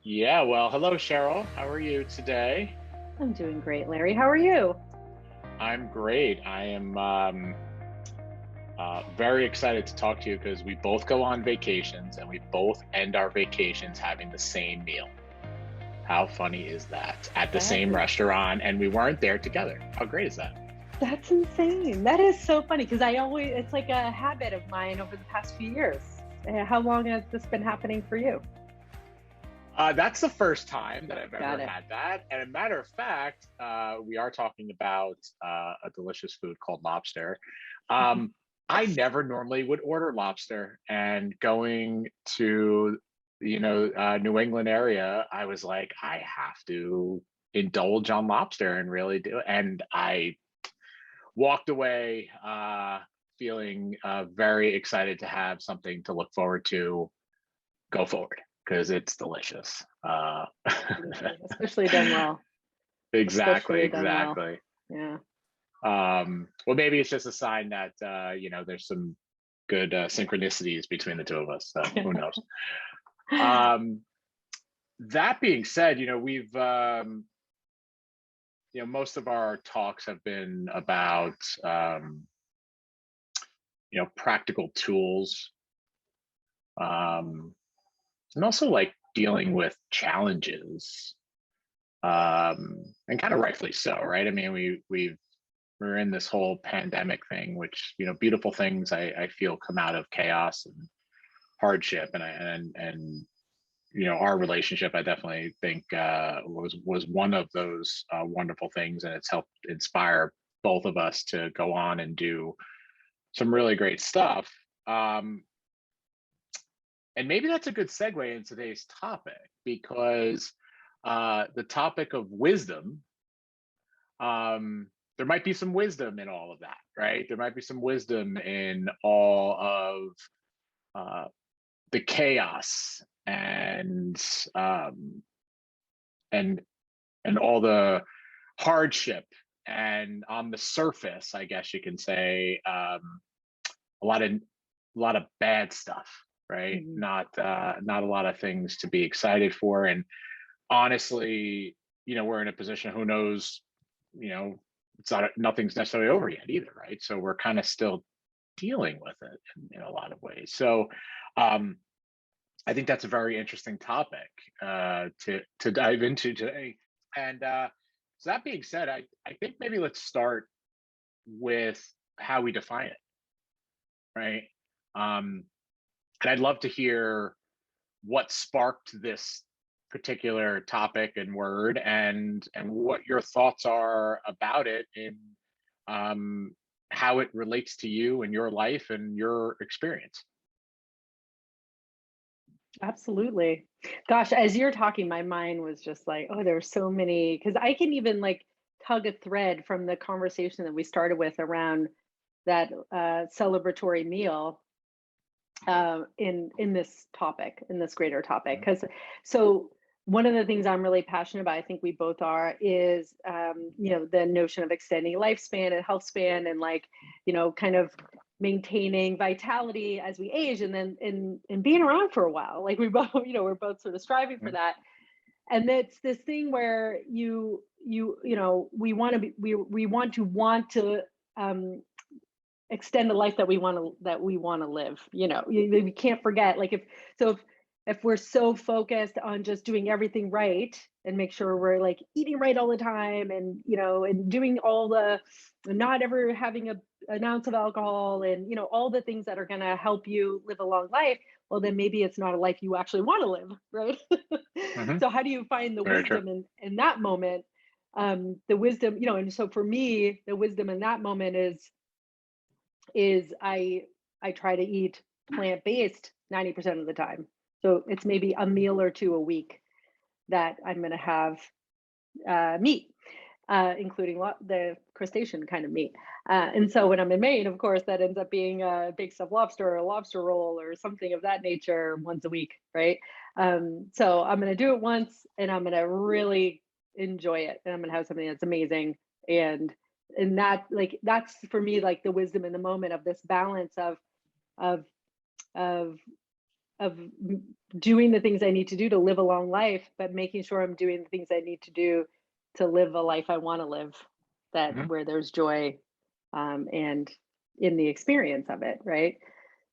Yeah, well, hello, Cheryl. How are you today? I'm doing great, Larry. How are you? I'm great. I am very excited to talk to you because we both go on vacations and we both end our vacations having the same meal. How funny is that? At the That same is restaurant, and we weren't there together. How great is that? that's insane. That is so funny because I always it's like a habit of mine over the past few years. How long has this been happening for you? That's the first time that I've ever Got it. had that. And a matter of fact, we are talking about a delicious food called lobster. Mhm. Um, I never normally would order lobster, and going to New England area, I was like, I have to indulge on lobster and really do it. And I walked away feeling very excited to have something to look forward to go forward because it's delicious. Absolutely. Especially done well. Exactly, Especially done well. exactly. Yeah. Well, maybe it's just a sign that there's some good synchronicities between the two of us. So who knows? Um, that being said, we've most of our talks have been about practical tools, um, and also like dealing with challenges, and kind of rightfully so, right? I mean, we're in this whole pandemic thing, which beautiful things I feel come out of chaos and hardship, and our relationship I definitely think was one of those wonderful things, and it's helped inspire both of us to go on and do some really great stuff. Um, and maybe that's a good segue in today's topic because the topic of wisdom, there might be some wisdom in all of that, right? There might be some wisdom in all of uh, the chaos um, and and all the hardship, and on the surface, I guess you can say, a lot of bad stuff, right? Mhm. Not a lot of things to be excited for, and honestly, we're in a position. Who knows? You know, it's not nothing's necessarily over yet either, right? So we're kind of still dealing with it in a lot of ways. So um, I think that's a very interesting topic to dive into today. And so that being said, I think maybe let's start with how we define it, right? Um, and I'd love to hear what sparked this particular topic and word, and what your thoughts are about it in um, how it relates to you and your life and your experience. Absolutely. Gosh, as you're talking, my mind was just like, oh, there's so many because I can even like tug a thread from the conversation that we started with around that celebratory meal in this topic, in this greater topic. Because so one of the things I'm really passionate about, I think we both are, is the notion of extending lifespan and health span, and like kind of maintaining vitality as we age, and then in being around for a while. Like we both, we're both sort of striving for Mhm. that. And it's this thing where we want to be we want to extend the life that we want to live. We can't forget, like, if we're so focused on just doing everything right and make sure we're like eating right all the time, and and doing all the not ever having an ounce of alcohol, and all the things that are going to help you live a long life, well, then maybe it's not a life you actually want to live, right? Mhm. So how do you find the Very true. wisdom in that moment? The wisdom, and so for me, the wisdom in that moment is I try to eat plant-based 90% of the time. So it's maybe a meal or two a week that I'm going to have meat, including the crustacean kind of meat. And so when I'm in Maine, of course, that ends up being a big stuffed lobster or a lobster roll or something of that nature once a week, right? So I'm going to do it once, and I'm going to really enjoy it, and I'm going to have something that's amazing. And that, like, that's for me like the wisdom in the moment of this balance of of doing the things I need to do to live a long life, but making sure I'm doing the things I need to do to live a life I want to live, that Mhm, where there's joy, and in the experience of it, right?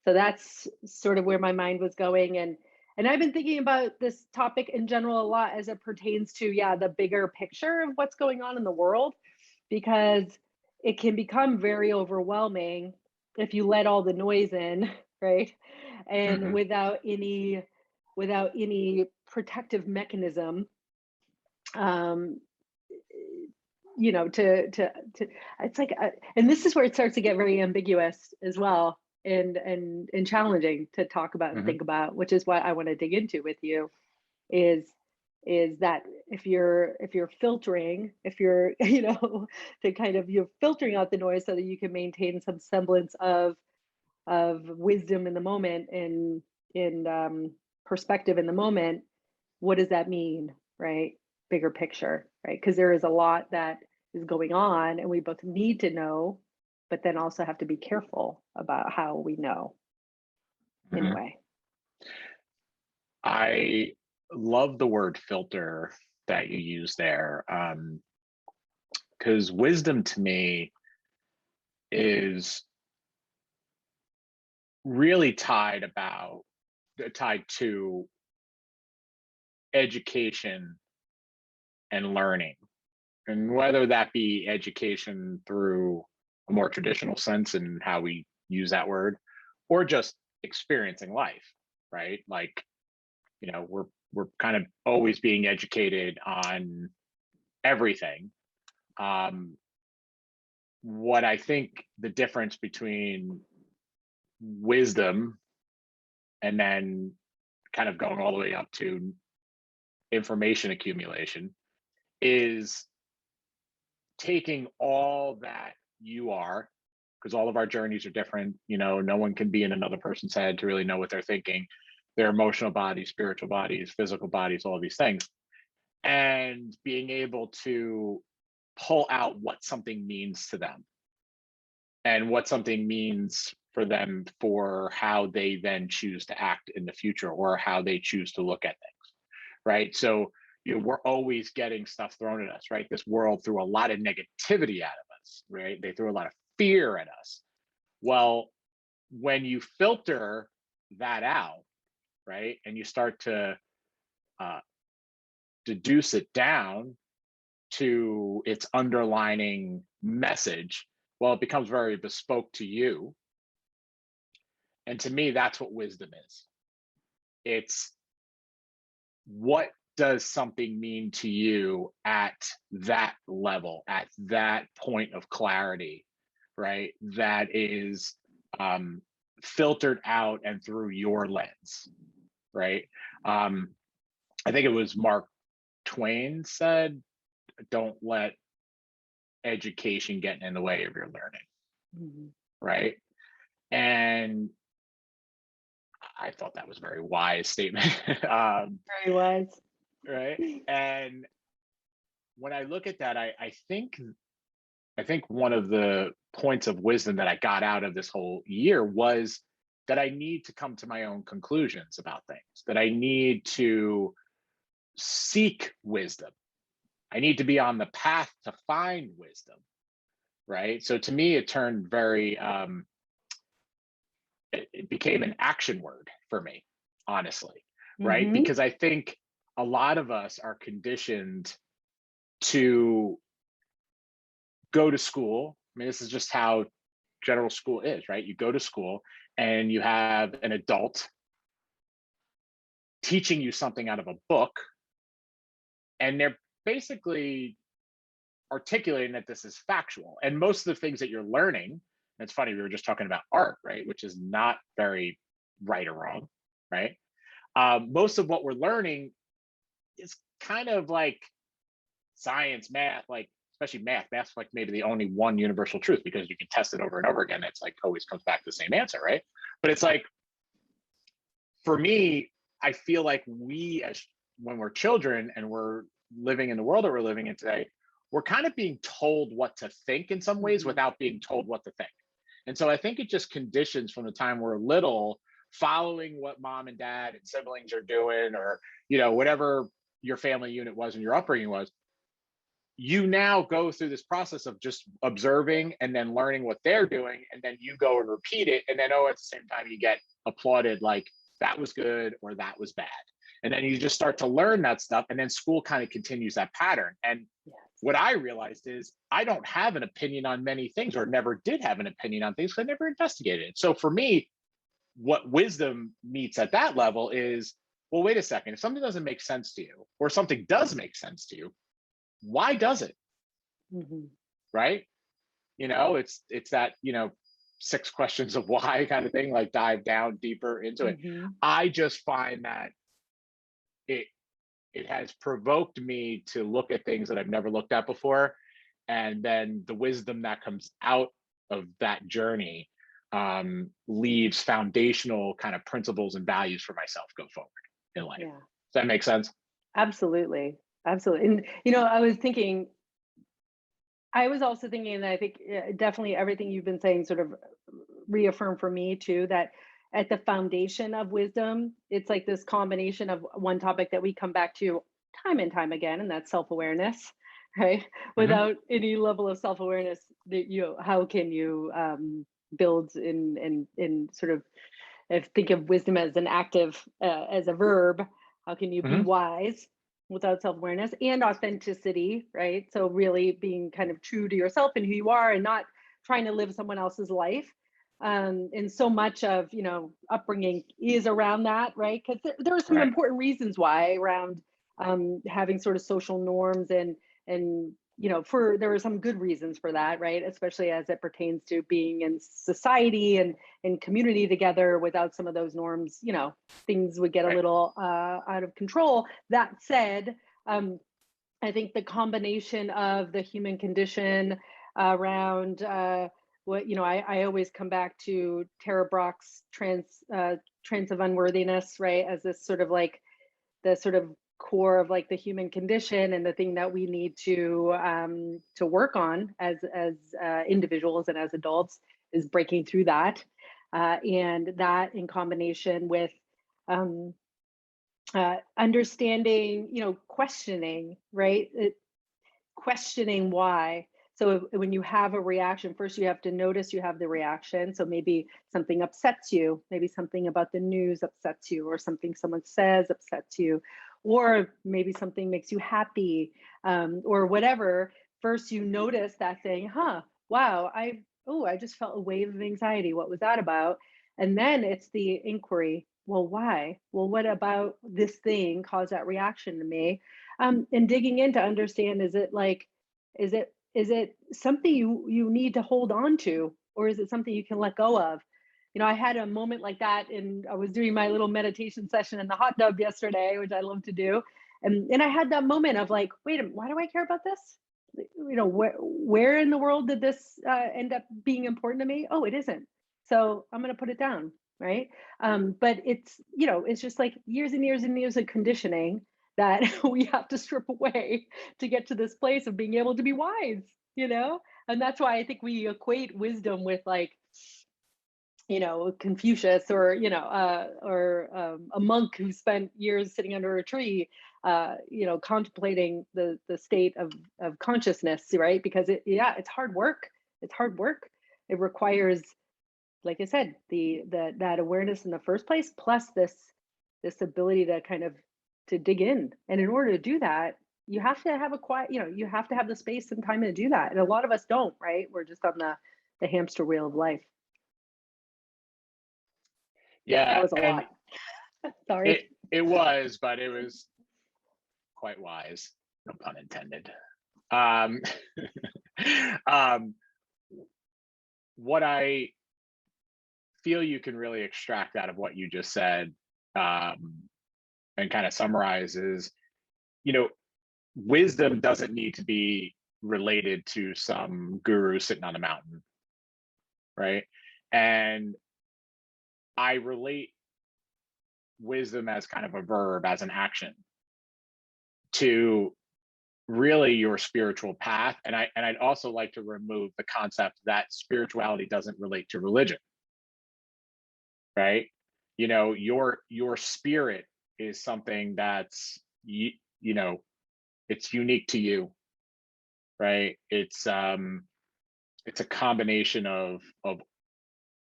So that's sort of where my mind was going, and I've been thinking about this topic in general a lot as it pertains to, yeah, the bigger picture of what's going on in the world, because it can become very overwhelming if you let all the noise in, right? And mhm, without any protective mechanism, um to it's like, and this is where it starts to get very ambiguous as well, and challenging to talk about and mhm, think about, which is what I want to dig into with you, is that if you're filtering, if you're to kind of, you're filtering out the noise so that you can maintain some semblance of wisdom in the moment, and in perspective in the moment. What does that mean, right? Bigger picture, right? Because there is a lot that is going on, and we both need to know, but then also have to be careful about how we know, in a mhm. way. I love the word filter that you use there, because wisdom to me is really tied to education and learning, and whether that be education through a more traditional sense and how we use that word, or just experiencing life, right? Like, we're kind of always being educated on everything. Um, what I think the difference between wisdom and then kind of going all the way up to information accumulation is taking all that you are, because all of our journeys are different. No one can be in another person's head to really know what they're thinking, their emotional bodies, spiritual bodies, physical bodies, all of these things, and being able to pull out what something means to them and what something means for them, for how they then choose to act in the future or how they choose to look at things, right? So, we're always getting stuff thrown at us, right? This world threw a lot of negativity at us, right? They threw a lot of fear at us. Well, when you filter that out, right, and you start to uh, deduce it down to its underlining message, well, it becomes very bespoke to you. And to me, that's what wisdom is. It's, what does something mean to you at that level, at that point of clarity, right? That is um, filtered out and through your lens, right? Um, I think it was Mark Twain said, "Don't let education get in the way of your learning," Mhm. right? And I thought that was a very wise statement. Very wise. Right. And when I look at that, I think one of the points of wisdom that I got out of this whole year was that I need to come to my own conclusions about things, that I need to seek wisdom. I need to be on the path to find wisdom, right? So to me, it turned very, it became an action word for me, honestly, right? Hmm. Because I think a lot of us are conditioned to go to school. I mean, this is just how general school is, right? You go to school and you have an adult teaching you something out of a book, and they're basically articulating that this is factual. And most of the things that you're learning, and it's funny, we were just talking about art, right? Which is not very right or wrong, right? Most of what we're learning is kind of like science, math, like especially math. Math's like maybe the only one universal truth because you can test it over and over again. It's like always comes back to the same answer, right? But it's like, for me, I feel like we, as when we're children and we're living in the world that we're living in today, we're kind of being told what to think in some ways Hmm. without being told what to think. And so I think it just conditions from the time we're little following what mom and dad and siblings are doing, or whatever your family unit was and your upbringing was. You now go through this process of just observing and then learning what they're doing, and then you go and repeat it, and then at the same time you get applauded, like that was good or that was bad. And then you just start to learn that stuff, and then school kind of continues that pattern. And Yes. what I realized is I don't have an opinion on many things, or never did have an opinion on things because I never investigated it. So for me, what wisdom meets at that level is, well, wait a second, if something doesn't make sense to you, or something does make sense to you, why does it? Mm-hmm. Right? It's that, 6 questions of why kind of thing, like dive down deeper into it. Mm-hmm. I just find that it it has provoked me to look at things that I've never looked at before. And then the wisdom that comes out of that journey leaves foundational kind of principles and values for myself go forward in life. Yeah, Does that make sense? absolutely. Absolutely. And, I was thinking, I was also thinking that I think definitely everything you've been saying sort of reaffirmed for me too that at the foundation of wisdom, it's like this combination of one topic that we come back to time and time again, and that's self awareness, right? Hmm. Without any level of self awareness, how can you build in sort of if think of wisdom as an active as a verb, how can you be Hmm. wise without self-awareness and authenticity, right? So really being kind of true to yourself and who you are and not trying to live someone else's life. And so much of upbringing is around that, right? Because there are some Right. important reasons why around having sort of social norms and for there are some good reasons for that, right? Especially as it pertains to being in society and in community together. Without some of those norms, things would get a Right. little out of control. That said, I think the combination of the human condition around I always come back to Tara Brach's trance of unworthiness, right? As this sort of like the sort of core of like the human condition and the thing that we need to work on as individuals and as adults is breaking through that, and that in combination with um, understanding, questioning, right? Questioning why. So when you have a reaction, first you have to notice you have the reaction. So maybe something upsets you, maybe something about the news upsets you, or something someone says upsets you, or maybe something makes you happy, or whatever. First you notice that thing, wow, I just felt a wave of anxiety. What was that about? And then it's the inquiry. Well, why? Well, what about this thing caused that reaction to me? And digging in to understand, is it something you need to hold on to, or is it something you can let go of? I had a moment like that, and I was doing my little meditation session in the hot tub yesterday, which I love to do. And I had that moment of like, wait a minute, why do I care about this? Where in the world did this end up being important to me? Oh, it isn't. So I'm going to put it down, right? But it's just like years and years and years of conditioning that we have to strip away to get to this place of being able to be wise, and that's why I think we equate wisdom with like Confucius, or a monk who spent years sitting under a tree, contemplating the state of consciousness, right? Because it's hard work. It's hard work. It requires, like I said, that awareness in the first place, plus this ability to kind of to dig in. And in order to do that, you have to have a quiet, you have to have the space and time to do that. And a lot of us don't, right? We're just on the hamster wheel of life. That Yeah. was a And lot. it Sorry. it was, but it was quite wise, no pun intended. Um, um, what I feel you can really extract out of what you just said, um, and kind of summarize is, you know, wisdom doesn't need to be related to some guru sitting on a mountain, right? And I relate wisdom as kind of a verb, as an action to really your spiritual path. And I'd also like to remove the concept that spirituality doesn't relate to religion, right? your spirit is something that's you know it's unique to you, right? It's a combination of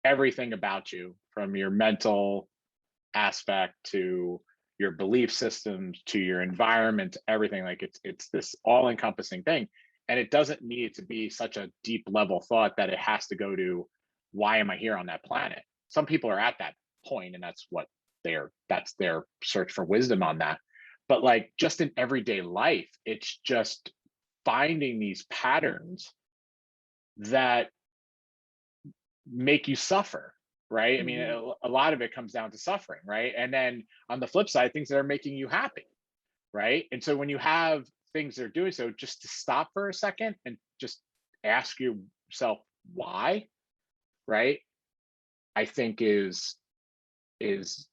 everything about you, from your mental aspect to your belief systems to your environment, everything. Like it's this all encompassing thing, and it doesn't need to be such a deep level thought that it has to go to, why am I here on that planet? Some people are at that point, and that's their search for wisdom on that. But like, just in everyday life, it's just finding these patterns that make you suffer, right? I mean, Hmm. a lot of it comes down to suffering, right? And then on the flip side, things that are making you happy, right? And so when you have things that are doing so, just to stop for a second and just ask yourself why, right? I think is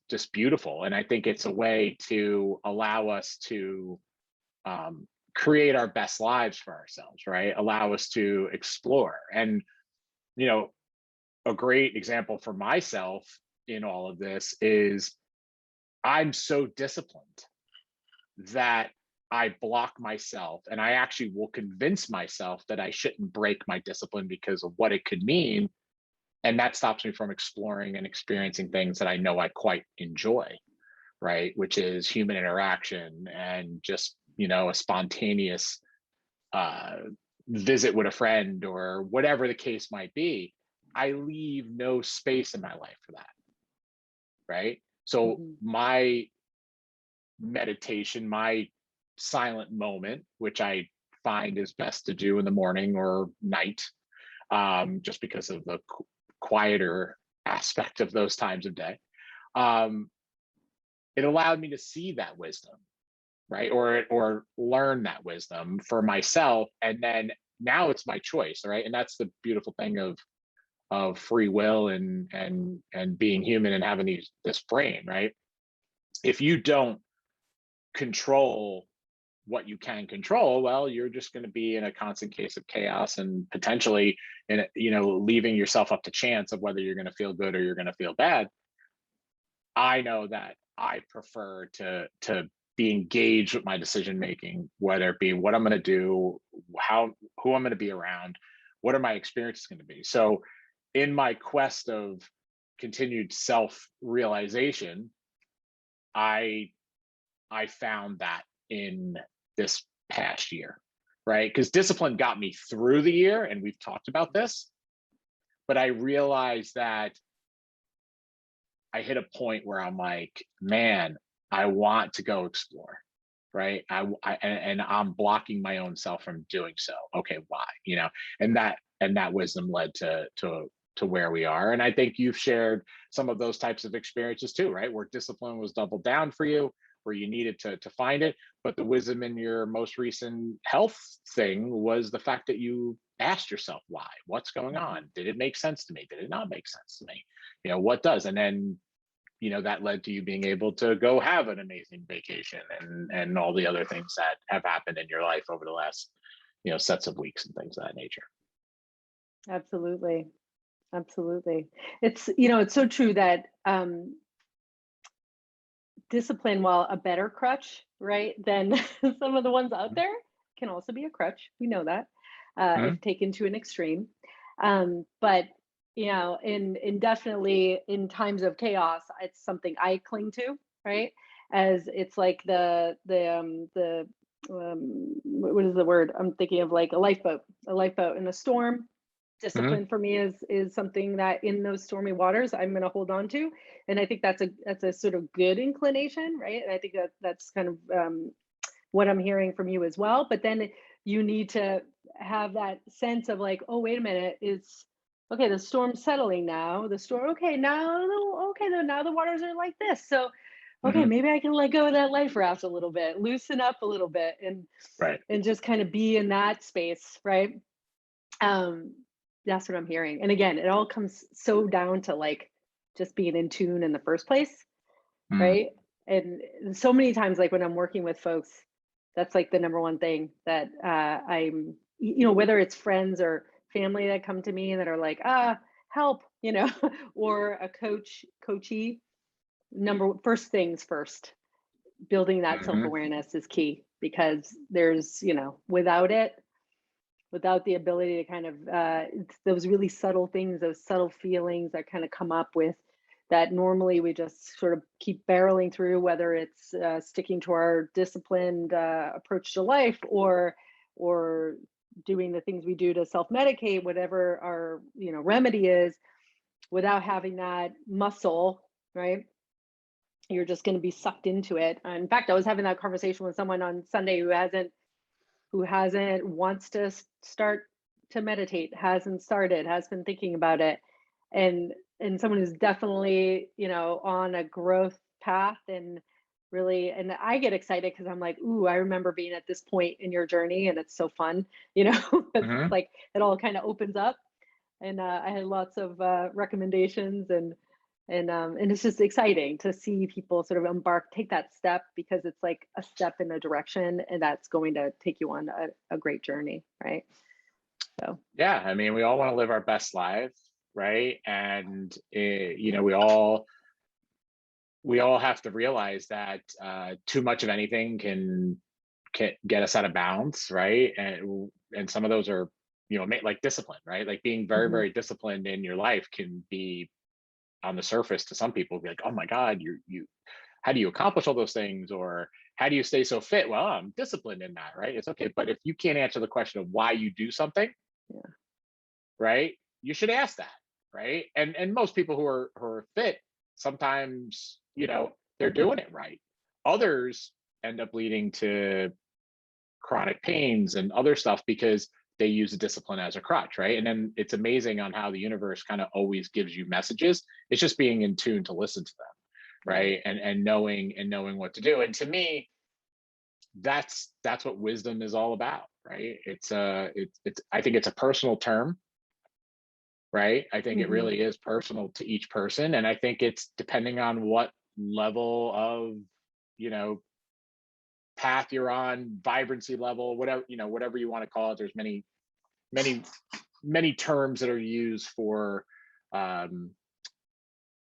just beautiful, and I think it's a way to allow us to create our best lives for ourselves, right? Allow us to explore. And you know a great example for myself in all of this is, I'm so disciplined that I block myself, and I actually will convince myself that I shouldn't break my discipline because of what it could mean. And that stops me from exploring and experiencing things that I know I quite enjoy, right? Which is human interaction and just, a spontaneous uh, visit with a friend or whatever the case might be. I leave no space in my life for that, right? So Hmm. my meditation, my silent moment, which I find is best to do in the morning or night, just because of the quieter aspect of those times of day. Um, it allowed me to see that wisdom, right? Or learn that wisdom for myself, and then now it's my choice, right? And that's the beautiful thing of free will and being human and having this brain, right? If you don't control what you can control, well, you're just going to be in a constant case of chaos, and potentially leaving yourself up to chance of whether you're going to feel good or you're going to feel bad. I know that I prefer to be engaged with my decision making, whether it be what I'm going to do, how who I'm going to be around, what are my experiences going to be. So in my quest of continued self realization, I I found that in this past year, right? Because discipline got me through the year, and we've talked about this, but I realized that I hit a point where I'm like, man, I want to go explore, right? And I'm blocking my own self from doing so. Okay, why? And that wisdom led to where we are. And I think you've shared some of those types of experiences too, right? Where discipline was doubled down for you, where you needed to find it. But the wisdom in your most recent health thing was the fact that you asked yourself why, what's going Hmm. on? Did it make sense to me? Did it not make sense to me? What does? And then that led to you being able to go have an amazing vacation and all the other things that have happened in your life over the last sets of weeks and things of that nature. Absolutely. Absolutely. It's so true that discipline, while a better crutch, right, than some of the ones out there, can also be a crutch. We know that, Mhm. if taken to an extreme. But in definitely in times of chaos, it's something I cling to, right? As it's like the what is the word I'm thinking of? Like a lifeboat in a storm. Mhm. Discipline for me is something that in those stormy waters I'm going to hold on to, and I think that's a sort of good inclination, right? And I think that's kind of what I'm hearing from you as well. But then you need to have that sense of like, oh, wait a minute, it's okay. The storm's settling now. The storm, okay, now the waters are like this. So, okay, Mhm. maybe I can let go of that life raft a little bit, loosen up a little bit, Right. and just kind of be in that space, right? Um, that's what I'm hearing. And again, it all comes so down to like just being in tune in the first place, Mm. right? And so many times, like when I'm working with folks, that's like the number one thing that whether it's friends or family that come to me that are like, help, or a coachee. first things first, building that Hmm. self-awareness is key, because there's, without it, without the ability to kind of it's those really subtle things, those subtle feelings that kind of come up with, that normally we just sort of keep barreling through, whether it's sticking to our disciplined approach to life, or doing the things we do to self-medicate, whatever our remedy is, without having that muscle, right? You're just going to be sucked into it. In fact, I was having that conversation with someone on Sunday who hasn't wants to start to meditate, hasn't started, has been thinking about it, and someone who's definitely on a growth path, and really, and I get excited because I'm like, ooh, I remember being at this point in your journey, and it's so fun. It's Hmm. like it all kind of opens up, and I had lots of recommendations, and it's just exciting to see people sort of take that step, because it's like a step in a direction, and that's going to take you on a great journey, right? So. Yeah, I mean, we all want to live our best lives, right? And we all have to realize that too much of anything can get us out of bounds, right? And some of those are, like discipline, right? Like being very, Mhm. very disciplined in your life can be on the surface to some people be like, oh my God, you how do you accomplish all those things? Or how do you stay so fit? Well, I'm disciplined in that, right? It's okay. But if you can't answer the question of why you do something, Yeah. right, you should ask that, right? And most people who are fit, sometimes, they're doing it right. Others end up leading to chronic pains and other stuff because they use the discipline as a crutch, right? And then it's amazing on how the universe kind of always gives you messages. It's just being in tune to listen to them, Yeah. right? And knowing what to do. And to me, that's what wisdom is all about, right? It's I think it's a personal term, right? I think it Mhm. really is personal to each person, and I think it's depending on what level of, you know path you're on, vibrancy level, whatever you want to call it. There's many many terms that are used for, um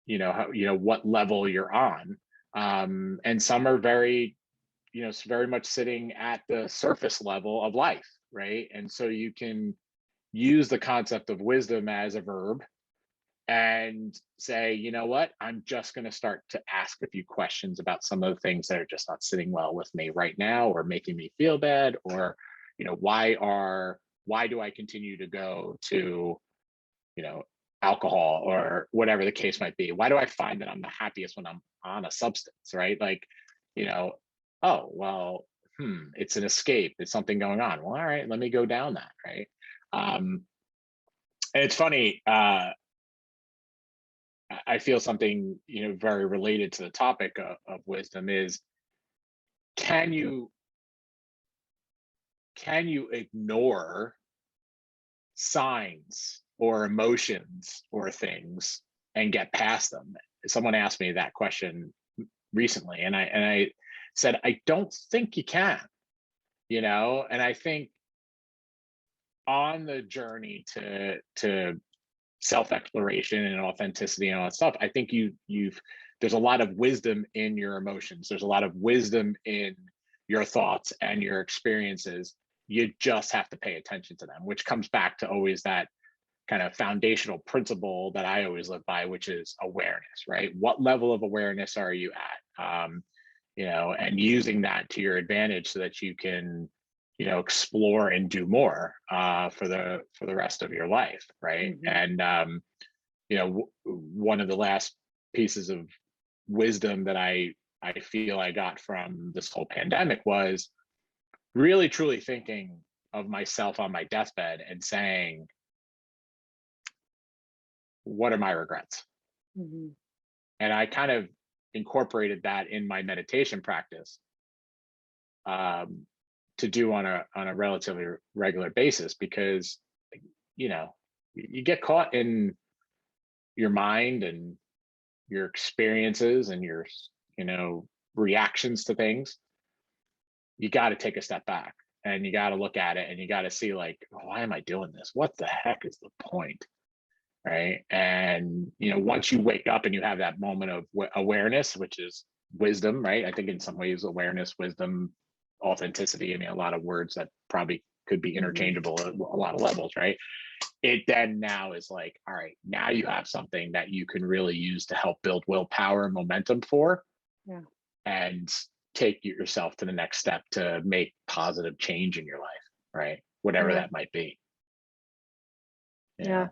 what level you're on. And some are very, very much sitting at the surface level of life, right? And so you can use the concept of wisdom as a verb and say, you know what, I'm just going to start to ask a few questions about some of the things that are just not sitting well with me right now, or making me feel bad, or, why do I continue to go to, you know alcohol, or whatever the case might be? Why do I find that I'm the happiest when I'm on a substance, right? Like, you know oh well, it's an escape, it's something going on. Well, all right, let me go down that, right? And it's funny, I feel something, very related to the topic of wisdom is, can you can you ignore signs or emotions or things and get past them? Someone asked me that question recently, and I said, I don't think you can, and I think on the journey to self exploration and authenticity and all that stuff, I think you've there's a lot of wisdom in your emotions. There's a lot of wisdom in your thoughts and your experiences. You just have to pay attention to them, which comes back to always that kind of foundational principle that I always live by, which is awareness, right? What level of awareness are you at? And using that to your advantage so that you can, explore and do more for the rest of your life, right? Mhm. And one of the last pieces of wisdom that I feel I got from this whole pandemic was really truly thinking of myself on my deathbed and saying, what are my regrets? Mhm. And I kind of incorporated that in my meditation practice, um, to do on a relatively regular basis, because you know you get caught in your mind and your experiences and your, reactions to things. You got to take a step back, and you got to look at it, and you got to see, like, why am I doing this? What the heck is the point? right? And once you wake up and you have that moment of awareness, which is wisdom, right? I think in some ways, awareness, wisdom, authenticity. I mean, a lot of words that probably could be Hmm. interchangeable at a lot of levels, right? It then now is like, all right, now you have something that you can really use to help build willpower and momentum for, Yeah. and take yourself to the next step to make positive change in your life, right? Whatever Yeah. that might be. Yeah. Yeah.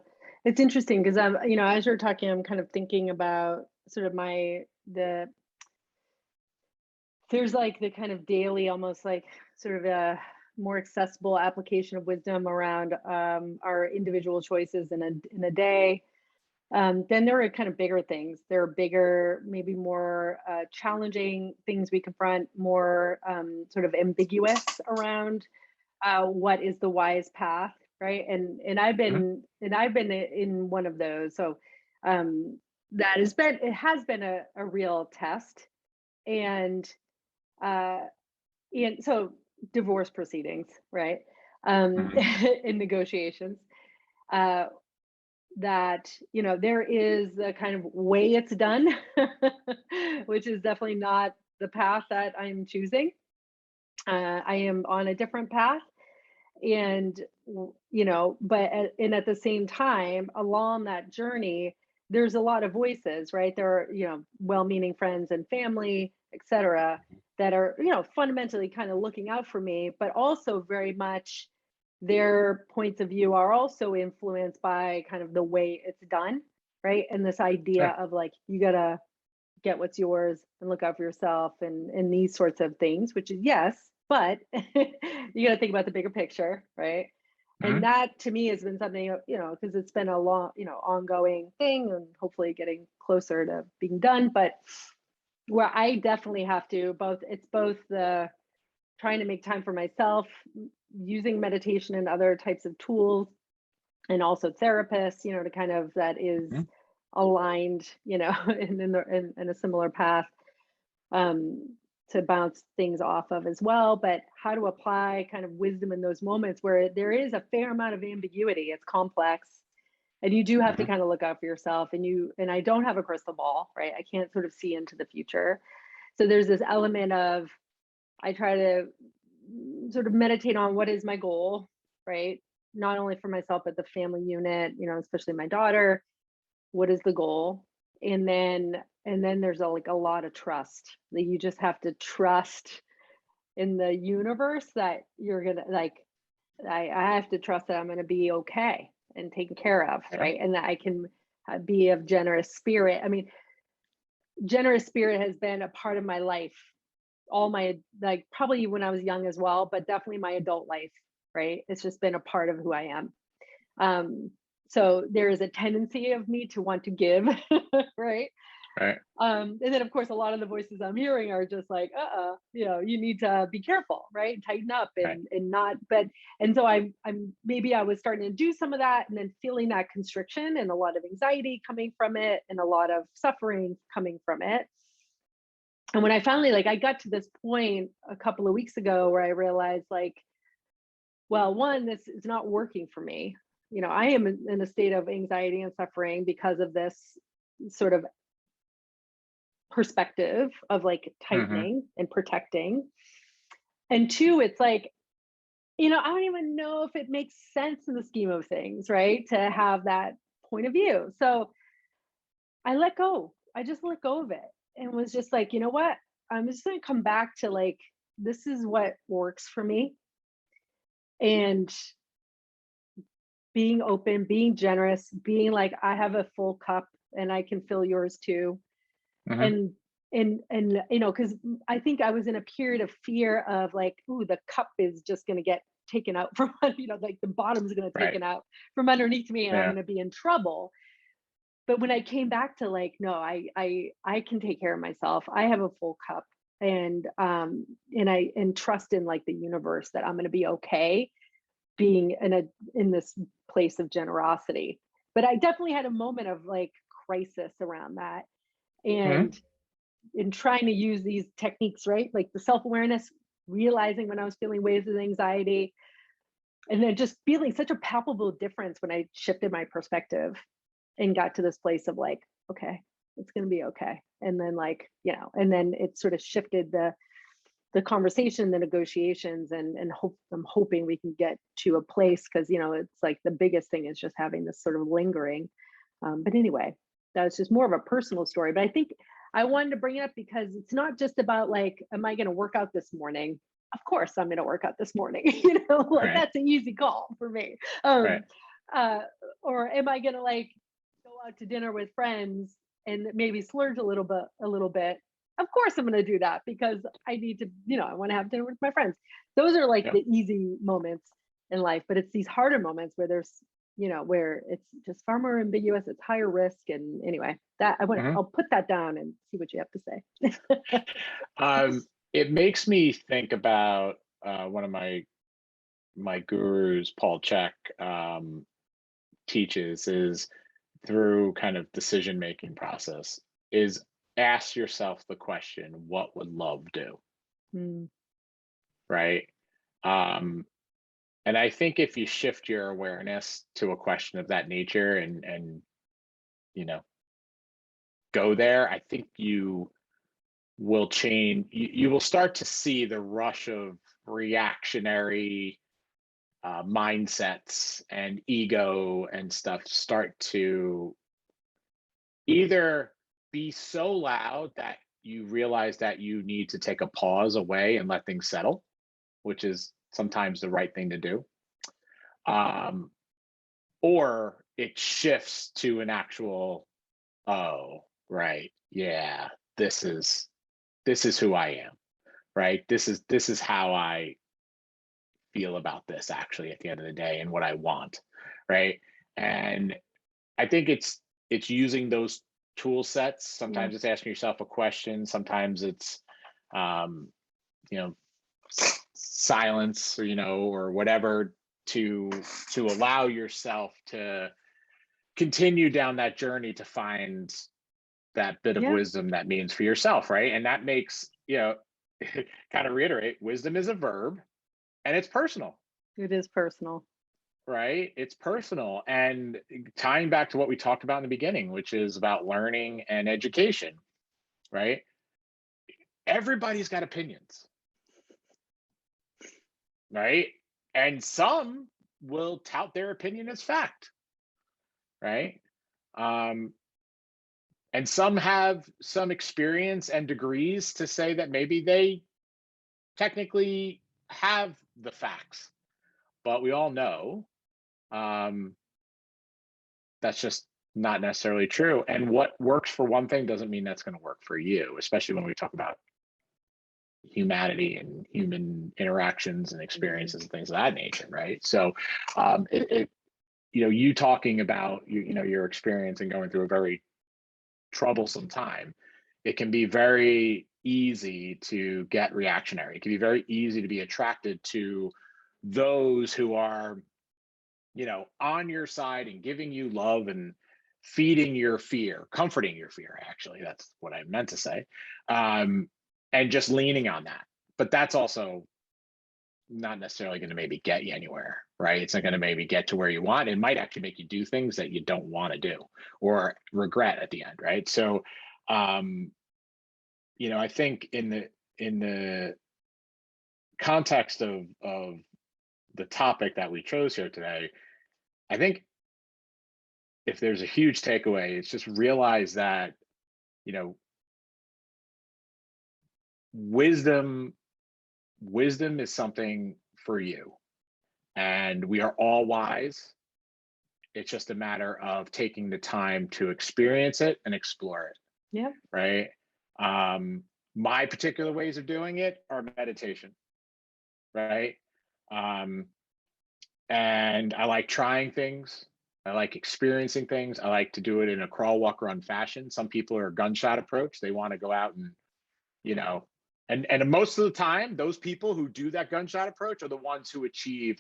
It's interesting because as you're talking, I'm kind of thinking about sort of there's like the kind of daily, almost like sort of a more accessible application of wisdom around our individual choices in a day. Then there are kind of bigger things. There are bigger, maybe more challenging things we confront, more sort of ambiguous around what is the wise path, right? Mhm. And I've been in one of those. So that has been it has been a real test, and uh, and so divorce proceedings, right? Mhm. In negotiations. Uh, that there is a kind of way it's done, which is definitely not the path that I'm choosing. I am on a different path, and and at the same time along that journey, there's a lot of voices, right? There are well-meaning friends and family, etc., that are fundamentally kind of looking out for me, but also very much their points of view are also influenced by kind of the way it's done, right? And this idea Sure. of like, you gotta get what's yours and look out for yourself, and these sorts of things, which is yes, but you got to think about the bigger picture, right? And Mhm. that to me has been something, because it's been a long, ongoing thing, and hopefully getting closer to being done. But where I definitely have to both the trying to make time for myself, using meditation and other types of tools, and also therapists, to kind of that is Mhm. aligned, in a similar path, um, to bounce things off of as well. But how to apply kind of wisdom in those moments where there is a fair amount of ambiguity. It's complex, and you do have to Mhm. kind of look out for yourself. And I don't have a crystal ball, right? I can't sort of see into the future. So there's this element of I try to sort of meditate on what is my goal, right? Not only for myself, but the family unit, especially my daughter. What is the goal? And then there's like a lot of trust that you just have to trust in the universe that you're gonna like. I have to trust that I'm gonna be okay and taken care of, Yeah. right? And that I can be of generous spirit. I mean, generous spirit has been a part of my life, all my, like, probably when I was young as well, but definitely my adult life, right? It's just been a part of who I am. Um, so there is a tendency of me to want to give, right? Right. And then of course a lot of the voices I'm hearing are just like, you need to be careful, right? Tighten up, Right. and not, but and so I'm maybe I was starting to do some of that, and then feeling that constriction and a lot of anxiety coming from it, and a lot of suffering coming from it. And when I finally, like, I got to this point a couple of weeks ago where I realized, like, well, one, this is not working for me. I am in a state of anxiety and suffering because of this sort of perspective of like Mhm. tightening and protecting. And two, it's like, I don't even know if it makes sense in the scheme of things, right? To have that point of view. So I let go. I just let go of it and was just like, you know what? I'm just going to come back to like, this is what works for me. And being open, being generous, being like, I have a full cup and I can fill yours too. Mhm. And because I think I was in a period of fear of like, ooh, the cup is just going to get taken out from like the bottom's going to Right. taken out from underneath me, and I'm Yeah. going to be in trouble. But when I came back to like, no, I can take care of myself. I have a full cup, and trust in like the universe that I'm going to be okay being in this place of generosity. But I definitely had a moment of like crisis around that, Mhm. and in trying to use these techniques, right? Like the self-awareness, realizing when I was feeling waves of anxiety, and then just feeling such a palpable difference when I shifted my perspective. and got to this place of like, okay, it's going to be okay. And then like, and then it sort of shifted the conversation, the negotiations, and I'm hoping we can get to a place, because it's like the biggest thing is just having this sort of lingering. But anyway, that's just more of a personal story. But I think I wanted to bring it up because it's not just about like, am I going to work out this morning? Of course, I'm going to work out this morning. Like Right. that's an easy call for me. Right. Uh, or am I going to like go out to dinner with friends and maybe splurge a little bit? Of course, I'm going to do that because I need to, I want to have dinner with my friends. Those are like Yep. the easy moments in life, but it's these harder moments where there's, where it's just far more ambiguous, it's higher risk. And anyway, Mhm. I'll put that down and see what you have to say. It makes me think about one of my gurus, Paul Check, teaches is through kind of decision making process is ask yourself the question, what would love do? Mm, Right. Um, and I think if you shift your awareness to a question of that nature and you know go there, I think you will change. You will start to see the rush of reactionary mindsets and ego and stuff start to either be so loud that you realize that you need to take a pause away and let things settle, which is sometimes the right thing to do, um, or it shifts to an actual, oh, right, yeah, this is this is who I am, right? This is how I feel about this actually at the end of the day and what I want, right? And I think it's using those tool sets. yeah. Sometimes it's asking yourself a question. Sometimes it's um, you know silence or or whatever to allow yourself to continue down that journey to find that bit of Yeah. wisdom that means for yourself, right? And that makes kind of reiterate, wisdom is a verb and it's personal, It is personal. right? It's personal. And tying back to what we talked about in the beginning, which is about learning and education, right? Everybody's got opinions, right? And some will tout their opinion as fact, right? Um, and some have some experience and degrees to say that maybe they technically have the facts, but we all know um, that's just not necessarily true. And what works for one thing doesn't mean that's going to work for you, especially when we talk about humanity and human interactions and Mhm. experiences and things of that nature, right? So, you talking about your experience and going through a very troublesome time, it can be very easy to get reactionary. It can be very easy to be attracted to those who are on your side and giving you love and feeding your fear, comforting your fear. Actually, that's what I meant to say, um, and just leaning on that. But that's also not necessarily going to maybe get you anywhere, right? It's not going to maybe get to where you want. It might actually make you do things that you don't want to do or regret at the end, right? So, um, I think in the context of the topic that we chose here today, I think if there's a huge takeaway, it's just realize that you know wisdom wisdom is something for you, and we are all wise. It's just a matter of taking the time to experience it and explore it, Yeah. right? um my particular ways of doing it are meditation, right? um and I like trying things. I like experiencing things. I like to do it in a crawl, walk, run fashion. Some people are a gunshot approach. They want to go out and you know and most of the time those people who do that gunshot approach are the ones who achieve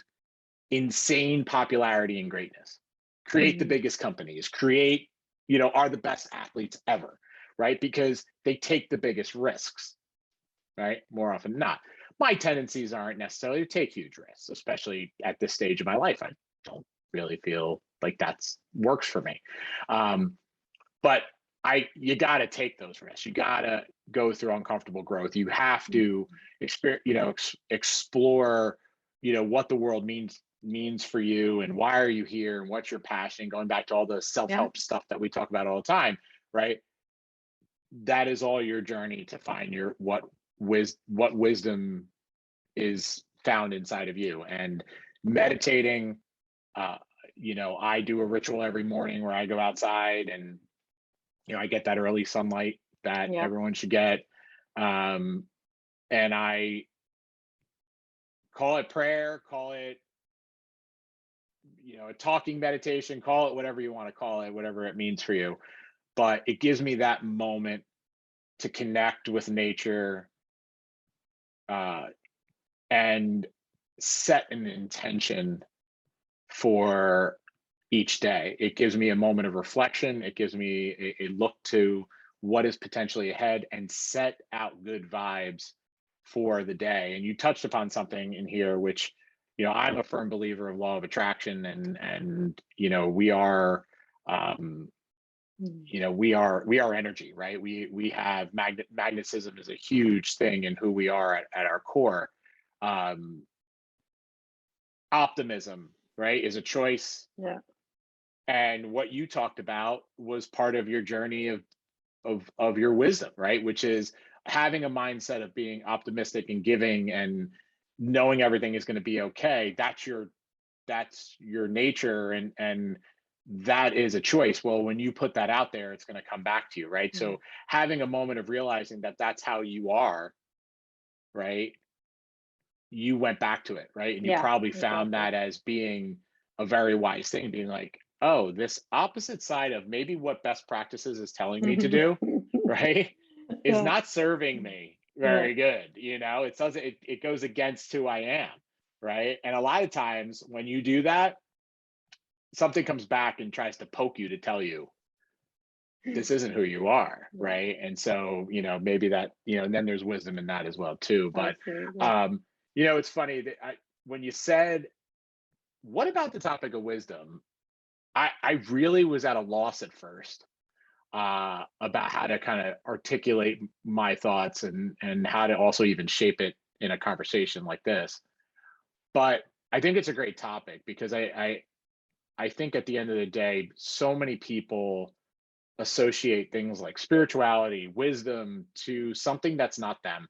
insane popularity and greatness, create the Mhm. biggest companies, create are the best athletes ever, right? Because they take the biggest risks, right? More often than not. My tendencies aren't necessarily to take huge risks, especially at this stage of my life. I don't really feel like that's works for me. Um, but you got to take those risks. You got to go through uncomfortable growth. You have to explore, what the world means for you, and why are you here, and what's your passion. Going back to all the Yeah. self-help stuff that we talk about all the time, right? That is all your journey to find your what wisdom is found inside of you. And meditating, uh, I do a ritual every morning where I go outside, and I get that early sunlight that Yeah. everyone should get. Um, and I call it prayer, call it, a talking meditation, call it whatever you want to call it, whatever it means for you. But it gives me that moment to connect with nature, uh, and set an intention for each day. It gives me a moment of reflection. It gives me a look to what is potentially ahead, and set out good vibes for the day. And you touched upon something in here, which, I'm a firm believer of law of attraction, and we are, um, Mm. we are energy, right? We have magnetism is a huge thing in who we are at our core. Um, Optimism, right, is a choice. Yeah. And what you talked about was part of your journey of your wisdom, right? Which is having a mindset of being optimistic and giving, and knowing everything is going to be okay. That's your nature, and that is a choice. Well, when you put that out there, it's going to come back to you, right? Mm. So having a moment of realizing that that's how you are, right? You went back to it, right? And you Yeah. probably found Exactly. that as being a very wise thing, being like, oh, this opposite side of maybe what best practices is telling me to do, right, is Yeah. not serving me Yeah. very good. It doesn't, it goes against who I am, right? And a lot of times when you do that, something comes back and tries to poke you to tell you this isn't who you are, Yeah. right? And so, maybe that, and then there's wisdom in that as well too. But Absolutely. um, it's funny that when you said, what about the topic of wisdom? I really was at a loss at first, about how to kind of articulate my thoughts, and how to also even shape it in a conversation like this. But I think it's a great topic, because I think at the end of the day, so many people associate things like spirituality, wisdom, to something that's not them.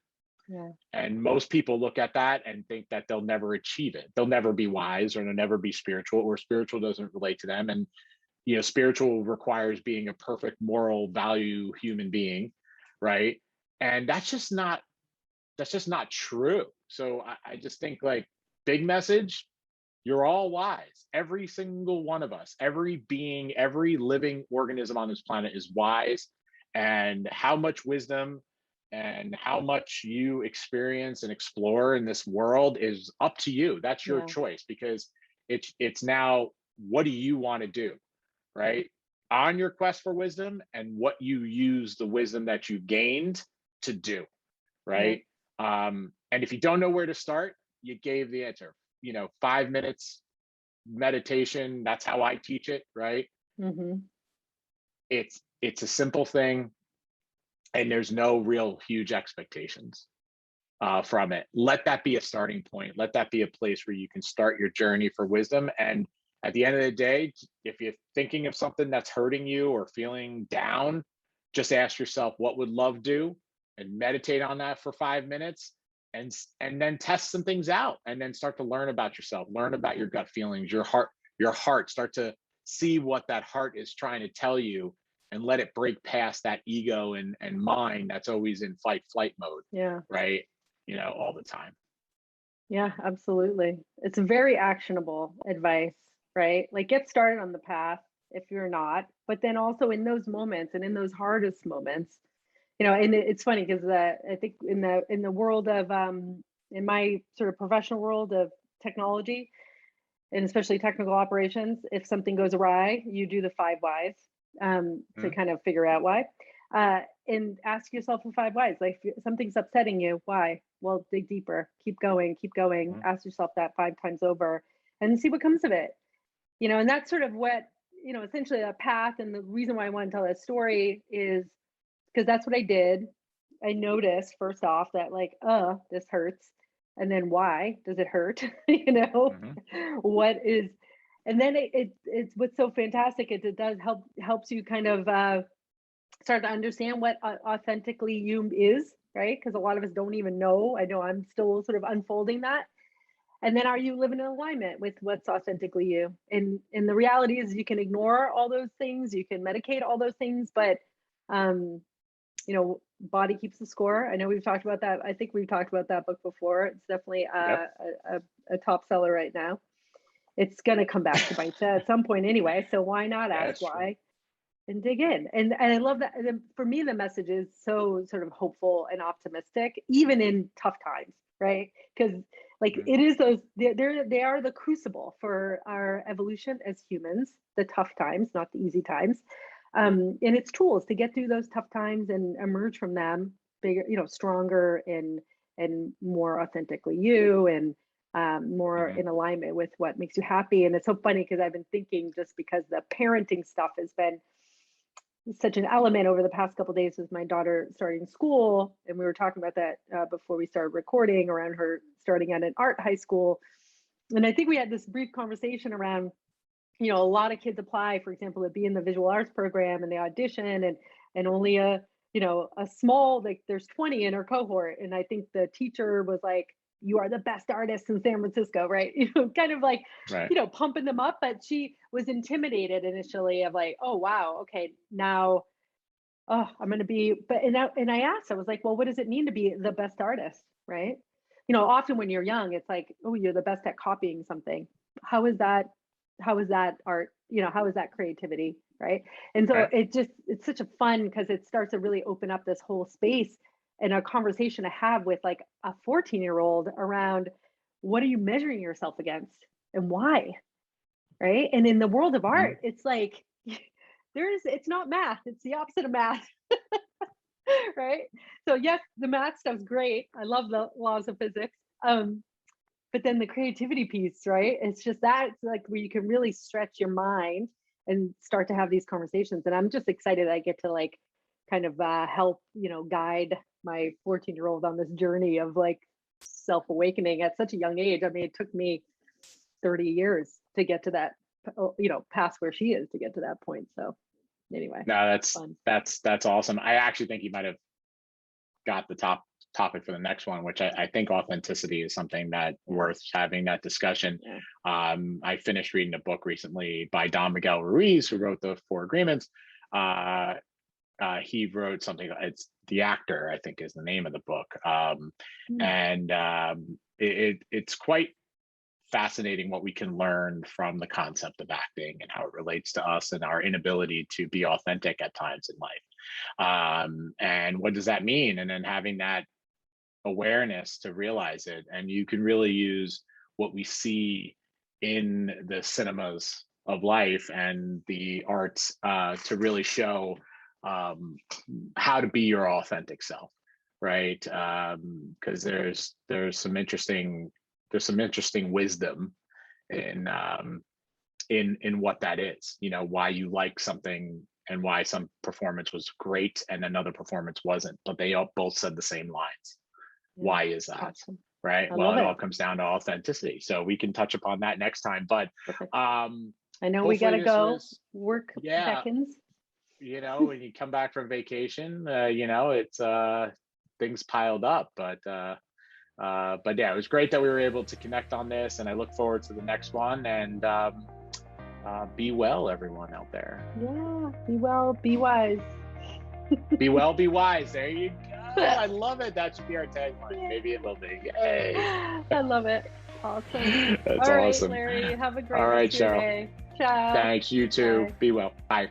Yeah. And most people look at that and think that they'll never achieve it. They'll never be wise, or they'll never be spiritual, or spiritual doesn't relate to them. And, spiritual requires being a perfect moral value human being, right? And that's just not true. So I just think, like, big message, you're all wise. Every single one of us, every being, every living organism on this planet is wise. And how much wisdom and how much you experience and explore in this world is up to you. That's your Yeah. choice, because it's now, what do you want to do, right? On your quest for wisdom, and what you use the wisdom that you gained to do, Yeah. right? And if you don't know where to start, you gave the answer. 5 minutes meditation. That's how I teach it, right? Hmm. It's a simple thing, and there's no real huge expectations from it. Let that be a starting point. Let that be a place where you can start your journey for wisdom. And at the end of the day, if you're thinking of something that's hurting you or feeling down, just ask yourself, what would love do? And meditate on that for 5 minutes, and then test some things out, and then start to learn about yourself, learn about your gut feelings, your heart, start to see what that heart is trying to tell you, and let it break past that ego and mind that's always in fight flight mode, Yeah. right? All the time. Yeah, absolutely. It's very actionable advice, right? Like, get started on the path if you're not, but then also in those moments and in those hardest moments, and it's funny because I think in the world of in my sort of professional world of technology, and especially technical operations, if something goes awry, you do the five whys, to Mhm. kind of figure out why. And ask yourself the five whys. Like, if something's upsetting you, why? Well, dig deeper. Keep going. Keep going. Mhm. Ask yourself that five times over, and see what comes of it. And that's sort of what, essentially that path. And the reason why I want to tell that story is because that's what I did. I noticed first off that like, this hurts. And then why does it hurt? Hmm. What is, and then it's what's so fantastic is it does helps you kind of start to understand what authentically you is, right? Because a lot of us don't even know. I know I'm still sort of unfolding that. And then are you living in alignment with what's authentically you? And the reality is you can ignore all those things, you can medicate all those things, but um, body keeps the score. I know we've talked about that. I think we've talked about that book before. It's definitely Yep. a top seller right now. It's going to come back to bite you at some point anyway. So why not Yeah, ask it's true. why and dig in? And I love that. And for me, the message is so sort of hopeful and optimistic, even in tough times, right? Because like Mhm. it is those they are the crucible for our evolution as humans, the tough times, not the easy times. And it's tools to get through those tough times and emerge from them bigger, stronger and more authentically you and more Mhm. in alignment with what makes you happy. And it's so funny because I've been thinking just because the parenting stuff has been such an element over the past couple of days with my daughter starting school, and we were talking about that before we started recording around her starting at an art high school. And I think we had this brief conversation around, a lot of kids apply, for example, to be in the visual arts program and they audition and only a small, like there's 20 in her cohort. And I think the teacher was like, you are the best artist in San Francisco, right? Kind of like, Right. pumping them up. But she was intimidated initially of like, oh wow, okay, now I'm gonna be, and I asked, I was like, well, what does it mean to be the best artist, right? Often when you're young, it's like, oh, you're the best at copying something. How is that? How is that art? How is that creativity, right? And so Right. it's such a fun because it starts to really open up this whole space and a conversation to have with like a 14-year-old around what are you measuring yourself against and why, right? And in the world of Mhm. art, it's like it's not math, it's the opposite of math. Right? So yes, the math stuff's great. I love the laws of physics. But then the creativity piece, right? It's just that it's like where you can really stretch your mind and start to have these conversations. And I'm just excited I get to like kind of help, guide my 14-year-old on this journey of like self-awakening at such a young age. I mean, it took me 30 years to get to that, past where she is to get to that point. So anyway, No, that's fun. that's awesome. I actually think you might have got the topic for the next one, which I think authenticity is something that Yeah. worth having that discussion. Yeah. I finished reading a book recently by Don Miguel Ruiz, who wrote the Four Agreements. Uh, he wrote something. It's The Actor, I think, is the name of the book, Mm. and it's quite fascinating what we can learn from the concept of acting and how it relates to us and our inability to be authentic at times in life. And what does that mean? And then having that awareness to realize it. And you can really use what we see in the cinemas of life and the arts to really show um, how to be your authentic self, right? Because there's some interesting wisdom in in what that is. Why you like something and why some performance was great and another performance wasn't, but they all both said the same lines. Yeah. Why is that? Awesome. Right. I Well, love it it. all comes down to authenticity. So we can touch upon that next time. But Perfect. um, I know we hopefully gotta this go. was, Work yeah, beckons. when you come back from vacation, it's things piled up. But yeah, it was great that we were able to connect on this, and I look forward to the next one. And be well, everyone out there. Yeah. Be well, be wise. Be well, be wise. There you go. I Yeah. love it. That should be our tagline. Maybe it will be. Yay. I love it. Awesome. That's All right, awesome. Larry. Have a All great right, rest of your Cheryl. day. Ciao. Thanks. You too. Bye. Be well. Bye.